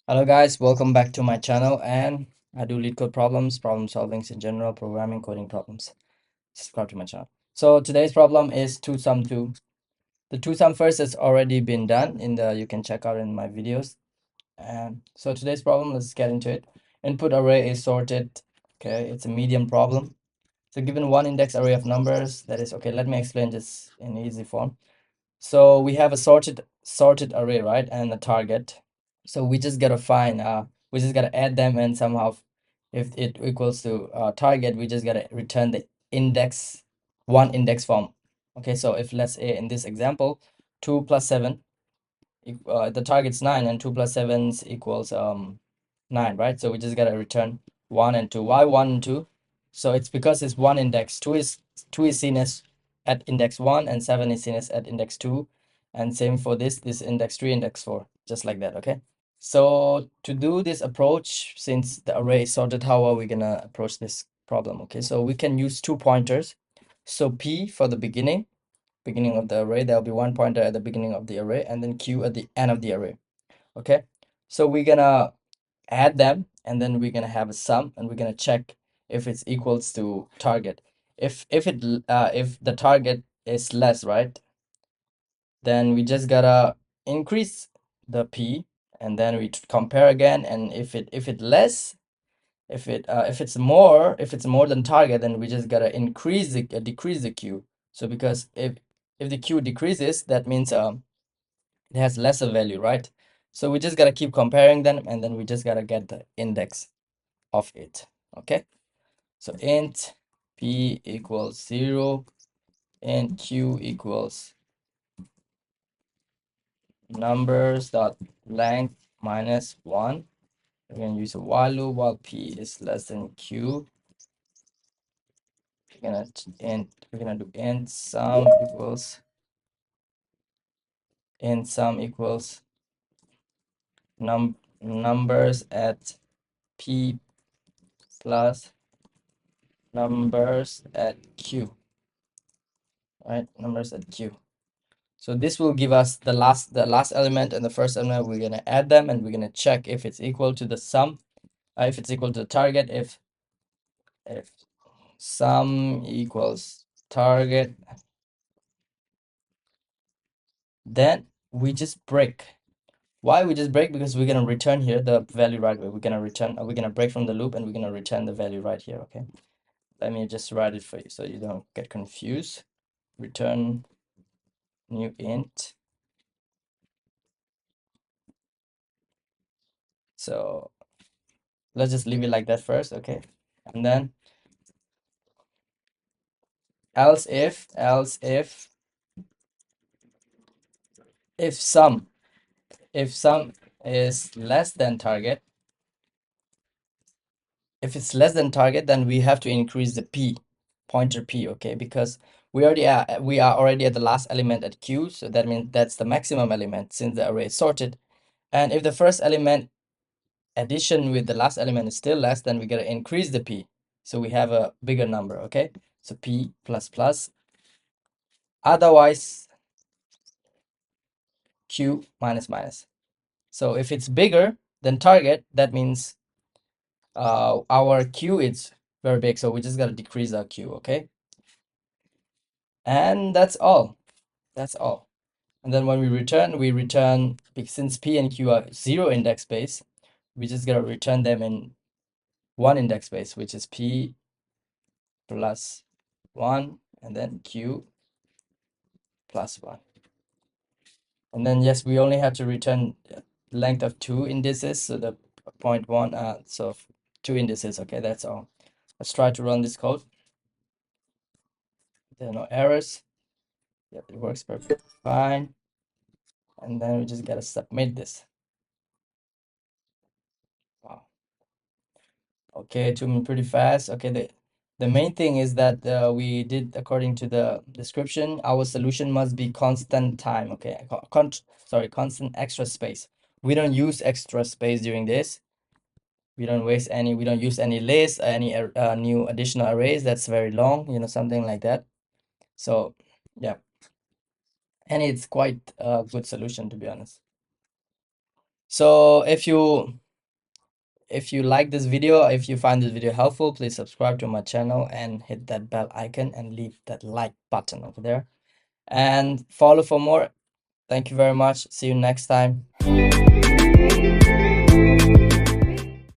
Hello guys, welcome back to my channel, and I do LeetCode problems, problem solvings in general, programming, coding problems. Subscribe to my channel. So today's problem is 2 sum 2. The 2 sum first has already been done you can check out in my videos. And so today's problem, let's get into it. Input array is sorted. Okay, it's a medium problem. So given one index array of numbers, that is okay. Let me explain this in easy form. So we have a sorted array, right? And a target. So we just gotta find we just gotta add them, and somehow if it equals to target, we just gotta return the index one index form. Okay, so if let's say in this example 2 plus 7, the target's 9 and 2 plus 7 equals 9, right? So we just gotta return 1 and 2. Why 1 and 2? So it's because it's one index. 2 is seen as at index 1, and 7 is seen as at index 2, and same for this index 3, index 4, just like that. Okay, so to do this approach, since the array is sorted, how are we gonna approach this problem? Okay, so we can use 2 pointers. So p for the beginning of the array, there'll be 1 pointer at the beginning of the array, and then q at the end of the array. Okay, so we're gonna add them, and then we're gonna have a sum, and we're gonna check if it's equals to target. If the target is less, right, then we just gotta increase the p, and then we compare again, and if it less, if it's more than target, then we just gotta decrease the q. So because if the q decreases, that means it has lesser value, right? So we just gotta keep comparing them, and then we just gotta get the index of it. Okay, so int p equals 0 and q equals numbers dot length minus 1. We're gonna use a while loop while p is less than q. We're gonna do int sum equals numbers at p plus numbers at q, right? Numbers at q. So this will give us the last element and the first element. We're gonna add them, and we're gonna check if it's equal to the sum, if it's equal to the target. If sum equals target, then we just break. Why we just break? Because we're gonna return here the value right away. We're gonna break from the loop, and we're gonna return the value right here. Okay, let me just write it for you so you don't get confused. Return new int. So let's just leave it like that first. Okay, and then else if if sum if sum is less than target. If it's less than target, then we have to increase the p, pointer p. Okay, because we are already at the last element at q, so that means that's the maximum element since the array is sorted. And if the first element addition with the last element is still less, then we gotta increase the p, so we have a bigger number. Okay, so p plus plus, otherwise q minus minus. So if it's bigger than target, that means our q is very big, so we just got to decrease our q. Okay, and that's all. And then when we return, since p and q are 0 index space, we just got to return them in 1 index space, which is p plus 1, and then q plus 1. And then yes, we only have to return length of 2 indices, so the 0.1, so 2 indices. Okay, that's all. Let's try to run this code. There are no errors. Yep, it works perfectly fine. And then we just gotta submit this. Wow. Okay, it took me pretty fast. Okay, the main thing is that we did according to the description. Our solution must be constant time. Okay, constant extra space. We don't use extra space during this. We don't use any list, any new additional arrays that's very long, something like that. So yeah, and it's quite a good solution, to be honest. So if you like this video, if you find this video helpful, please subscribe to my channel and hit that bell icon and leave that like button over there and follow for more. Thank you very much. See you next time.